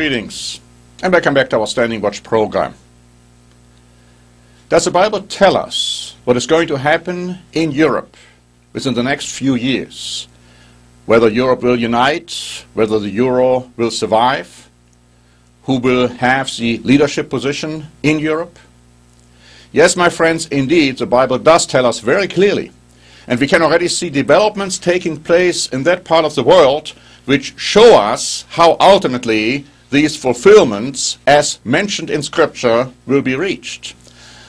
Greetings, and welcome back to our Standing Watch program. Does the Bible tell us what is going to happen in Europe within the next few years? Whether Europe will unite, whether the euro will survive, who will have the leadership position in Europe? Yes, my friends, indeed, the Bible does tell us very clearly. And we can already see developments taking place in that part of the world which show us how ultimately these fulfillments, as mentioned in Scripture, will be reached.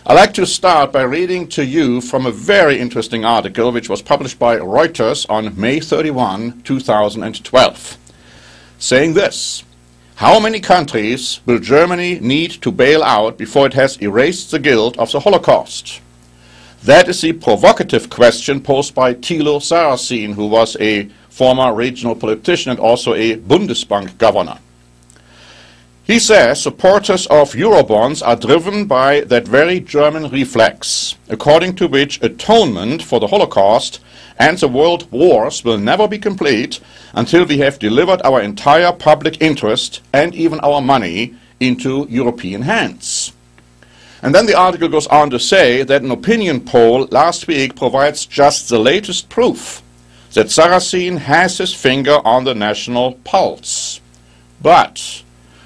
I'd like to start by reading to you from a very interesting article which was published by Reuters on May 31, 2012, saying this: how many countries will Germany need to bail out before it has erased the guilt of the Holocaust? That is the provocative question posed by Thilo Sarrazin, who was a former regional politician and also a Bundesbank governor. He says supporters of Eurobonds are driven by that very German reflex, according to which atonement for the Holocaust and the world wars will never be complete until we have delivered our entire public interest and even our money into European hands. And then the article goes on to say that an opinion poll last week provides just the latest proof that Sarrazin has his finger on the national pulse. But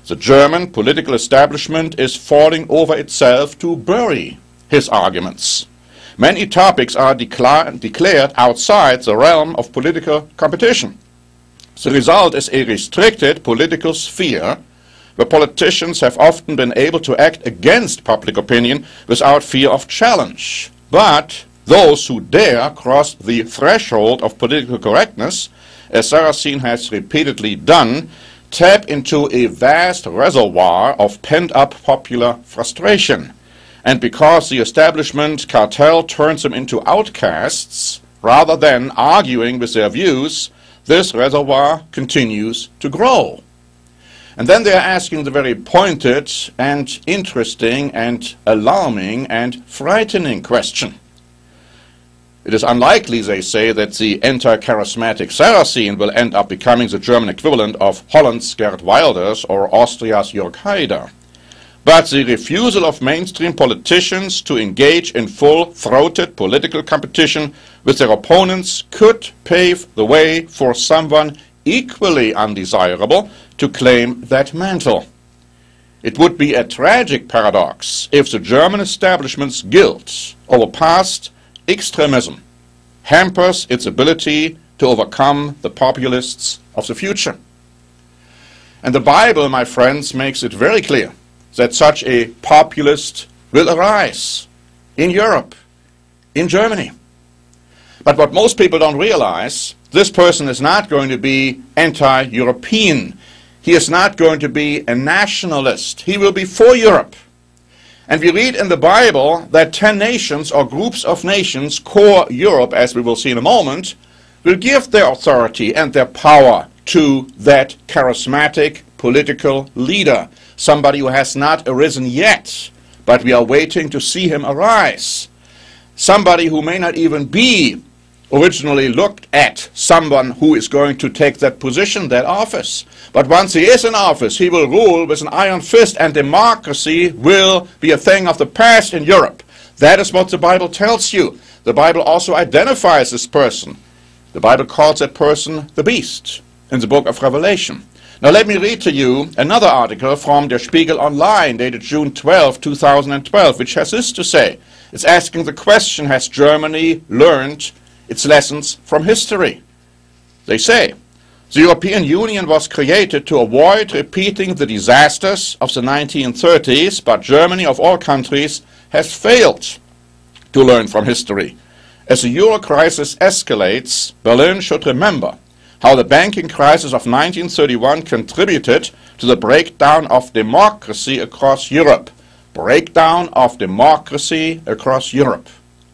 the German political establishment is falling over itself to bury his arguments. Many topics are declared outside the realm of political competition. The result is a restricted political sphere where politicians have often been able to act against public opinion without fear of challenge. But those who dare cross the threshold of political correctness, as Sarrazin has repeatedly done, tap into a vast reservoir of pent-up popular frustration. And because the establishment cartel turns them into outcasts, rather than arguing with their views, this reservoir continues to grow. And then they are asking the very pointed and interesting and alarming and frightening question. It is unlikely, they say, that the anti-charismatic Sarrazin will end up becoming the German equivalent of Holland's Geert Wilders or Austria's Jörg Haider. But the refusal of mainstream politicians to engage in full-throated political competition with their opponents could pave the way for someone equally undesirable to claim that mantle. It would be a tragic paradox if the German establishment's guilt over past extremism hampers its ability to overcome the populists of the future. And the Bible, my friends, makes it very clear that such a populist will arise in Europe, in Germany. But what most people don't realize, this person is not going to be anti-European. He is not going to be a nationalist. He will be for Europe. And we read in the Bible that 10 nations or groups of nations, core Europe, as we will see in a moment, will give their authority and their power to that charismatic political leader, somebody who has not arisen yet, but we are waiting to see him arise. Somebody who may not even be originally looked at someone who is going to take that position, that office. But once he is in office, he will rule with an iron fist, and democracy will be a thing of the past in Europe. That is what the Bible tells you. The Bible also identifies this person. The Bible calls that person the beast in the book of Revelation. Now let me read to you another article from Der Spiegel Online, dated June 12, 2012, which has this to say. It's asking the question, has Germany learned its lessons from history? They say, the European Union was created to avoid repeating the disasters of the 1930s, but Germany, of all countries, has failed to learn from history. As the euro crisis escalates, Berlin should remember how the banking crisis of 1931 contributed to the breakdown of democracy across Europe. Breakdown of democracy across Europe.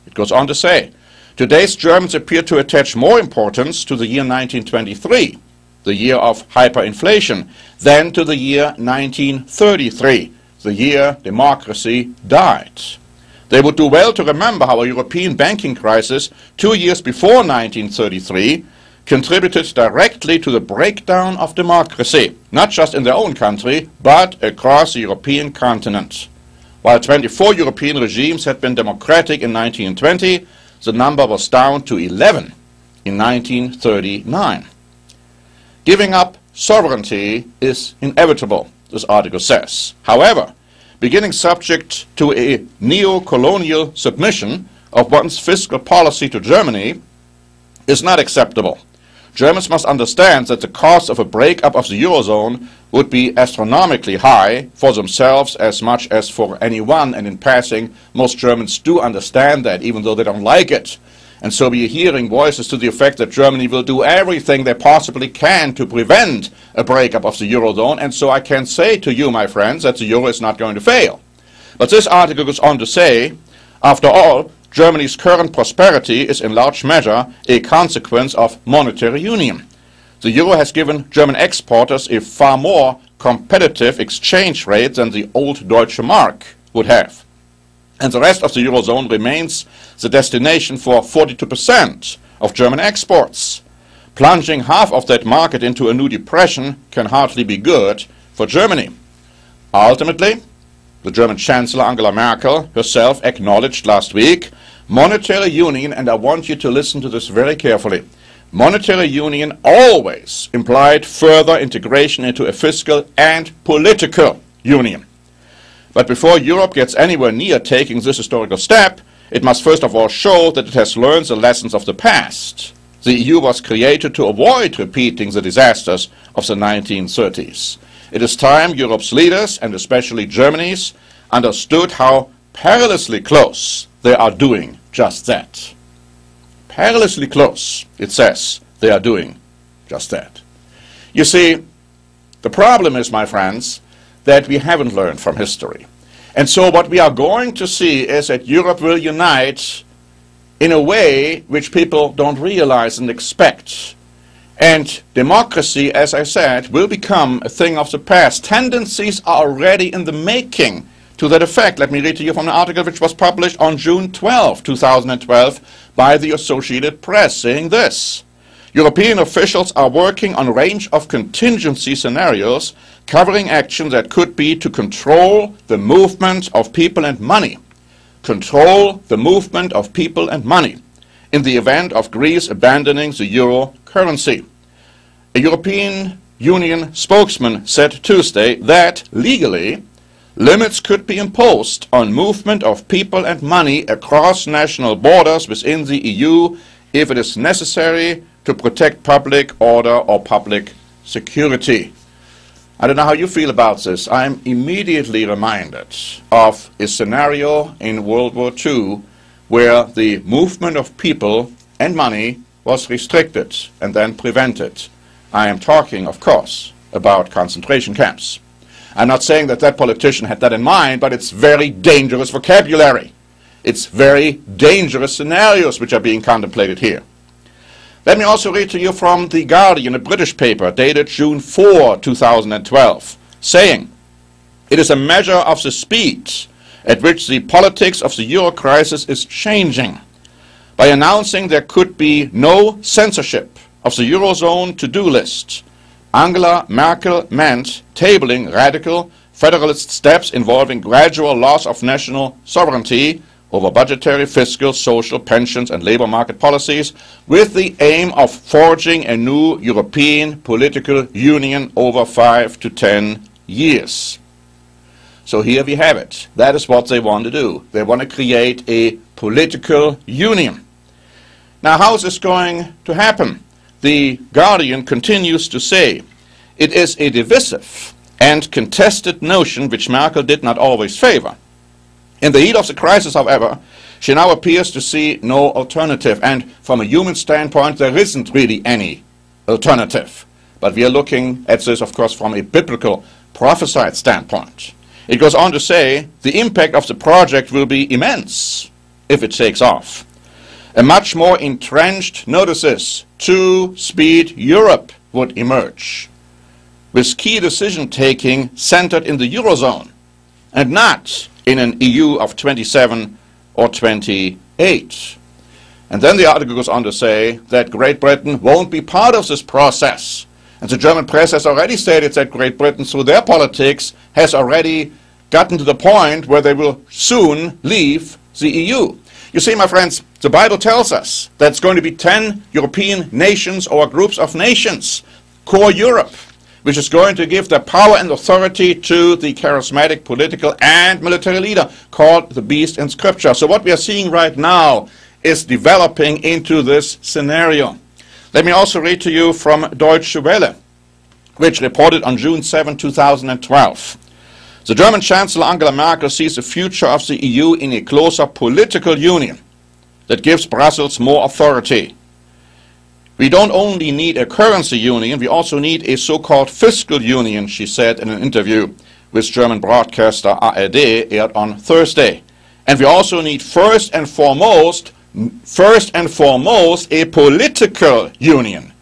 It goes on to say, today's Germans appear to attach more importance to the year 1923, the year of hyperinflation, than to the year 1933, the year democracy died. They would do well to remember how a European banking crisis 2 years before 1933 contributed directly to the breakdown of democracy, not just in their own country, but across the European continent. While 24 European regimes had been democratic in 1920, the number was down to 11 in 1939. Giving up sovereignty is inevitable, this article says. However, beginning subject to a neo-colonial submission of one's fiscal policy to Germany is not acceptable. Germans must understand that the cost of a breakup of the Eurozone would be astronomically high for themselves as much as for anyone, and in passing, most Germans do understand that, even though they don't like it. And so we are hearing voices to the effect that Germany will do everything they possibly can to prevent a breakup of the Eurozone, and so I can say to you, my friends, that the Euro is not going to fail. But this article goes on to say, after all, Germany's current prosperity is in large measure a consequence of monetary union. The Euro has given German exporters a far more competitive exchange rate than the old Deutsche Mark would have. And the rest of the Eurozone remains the destination for 42% of German exports. Plunging half of that market into a new depression can hardly be good for Germany. Ultimately, the German Chancellor Angela Merkel herself acknowledged last week, monetary union, and I want you to listen to this very carefully, monetary union always implied further integration into a fiscal and political union. But before Europe gets anywhere near taking this historical step, it must first of all show that it has learned the lessons of the past. The EU was created to avoid repeating the disasters of the 1930s. It is time Europe's leaders, and especially Germany's, understood how perilously close they are doing just that. Perilously close, it says, they are doing just that. You see, the problem is, my friends, that we haven't learned from history. And so what we are going to see is that Europe will unite in a way which people don't realize and expect. And democracy, as I said, will become a thing of the past. Tendencies are already in the making to that effect. Let me read to you from an article which was published on June 12, 2012 by the Associated Press, saying this: European officials are working on a range of contingency scenarios covering action that could be to control the movement of people and money. Control the movement of people and money in the event of Greece abandoning the euro currency. A European Union spokesman said Tuesday that, legally, limits could be imposed on movement of people and money across national borders within the EU if it is necessary to protect public order or public security. I don't know how you feel about this. I'm immediately reminded of a scenario in World War II where the movement of people and money was restricted and then prevented. I am talking, of course, about concentration camps. I'm not saying that that politician had that in mind, but it's very dangerous vocabulary. It's very dangerous scenarios which are being contemplated here. Let me also read to you from The Guardian, a British paper dated June 4, 2012, saying, "It is a measure of the speed at which the politics of the euro crisis is changing. By announcing there could be no censorship of the Eurozone to-do list, Angela Merkel meant tabling radical federalist steps involving gradual loss of national sovereignty over budgetary, fiscal, social, pensions and labor market policies with the aim of forging a new European political union over 5 to 10 years. So here we have it. That is what they want to do. They want to create a political union. Now, how is this going to happen? The Guardian continues to say, it is a divisive and contested notion which Merkel did not always favor. In the heat of the crisis, however, she now appears to see no alternative, and from a human standpoint, there isn't really any alternative. But we are looking at this, of course, from a biblical prophesied standpoint. It goes on to say, the impact of the project will be immense if it takes off. A much more entrenched, notice this, two-speed Europe would emerge, with key decision-taking centered in the Eurozone, and not in an EU of 27 or 28. And then the article goes on to say that Great Britain won't be part of this process. And the German press has already stated that Great Britain, through their politics, has already gotten to the point where they will soon leave the EU. You see, my friends, the Bible tells us that it's going to be 10 European nations or groups of nations, core Europe, which is going to give the power and authority to the charismatic political and military leader called the beast in Scripture. So what we are seeing right now is developing into this scenario. Let me also read to you from Deutsche Welle, which reported on June 7, 2012. The German Chancellor Angela Merkel sees the future of the EU in a closer political union that gives Brussels more authority. We don't only need a currency union, we also need a so-called fiscal union, she said in an interview with German broadcaster ARD aired on Thursday. And we also need first and foremost a political union,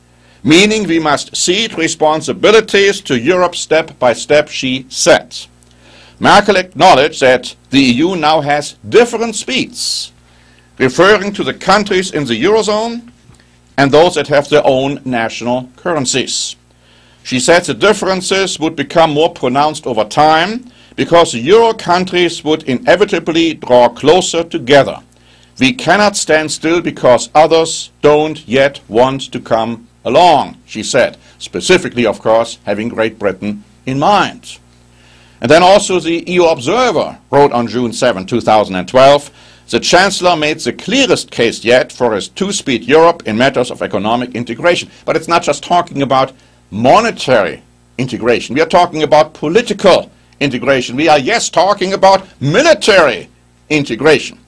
meaning we must cede responsibilities to Europe step by step, she said. Merkel acknowledged that the EU now has different speeds, referring to the countries in the Eurozone and those that have their own national currencies. She said the differences would become more pronounced over time because the Euro countries would inevitably draw closer together. We cannot stand still because others don't yet want to come along, she said, specifically, of course, having Great Britain in mind. And then also the EU Observer wrote on June 7, 2012, the Chancellor made the clearest case yet for his two-speed Europe in matters of economic integration. But it's not just talking about monetary integration. We are talking about political integration. We are, yes, talking about military integration.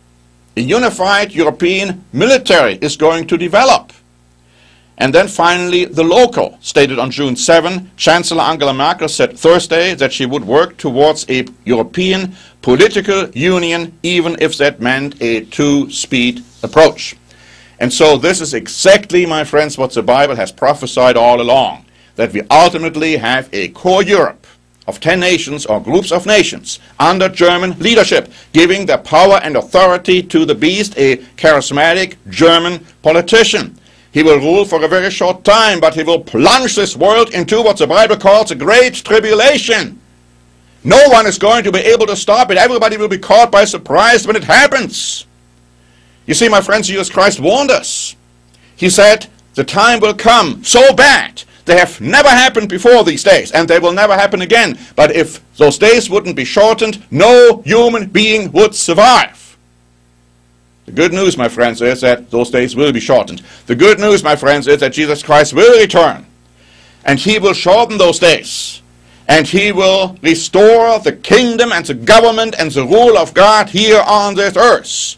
A unified European military is going to develop. And then finally, the local, stated on June 7, Chancellor Angela Merkel said Thursday that she would work towards a European political union, even if that meant a two-speed approach. And so this is exactly, my friends, what the Bible has prophesied all along, that we ultimately have a core Europe of 10 nations or groups of nations under German leadership, giving the power and authority to the beast, a charismatic German politician. He will rule for a very short time, but he will plunge this world into what the Bible calls a great tribulation. No one is going to be able to stop it. Everybody will be caught by surprise when it happens. You see, my friends, Jesus Christ warned us. He said, the time will come so bad. They have never happened before these days, and they will never happen again. But if those days wouldn't be shortened, no human being would survive. The good news, my friends, is that those days will be shortened. The good news, my friends, is that Jesus Christ will return. And he will shorten those days. And he will restore the kingdom and the government and the rule of God here on this earth.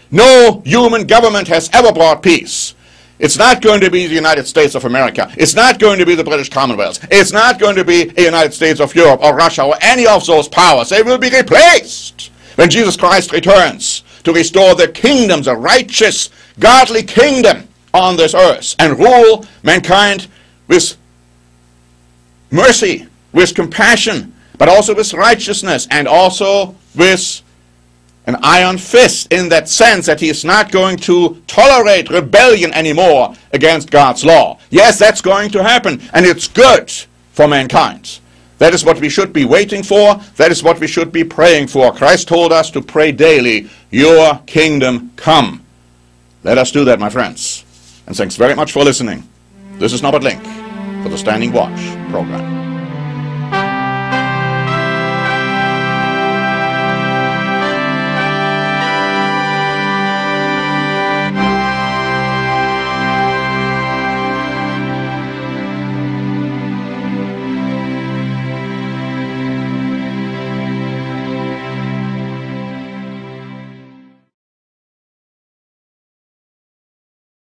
No human government has ever brought peace. It's not going to be the United States of America. It's not going to be the British Commonwealth. It's not going to be the United States of Europe or Russia or any of those powers. They will be replaced when Jesus Christ returns to restore the kingdom, the righteous, godly kingdom on this earth, and rule mankind with mercy, with compassion, but also with righteousness, and also with an iron fist, in that sense that he is not going to tolerate rebellion anymore against God's law. Yes, that's going to happen, and it's good for mankind. That is what we should be waiting for. That is what we should be praying for. Christ told us to pray daily, your kingdom come. Let us do that, my friends. And thanks very much for listening. This is Norbert Link for the Standing Watch program.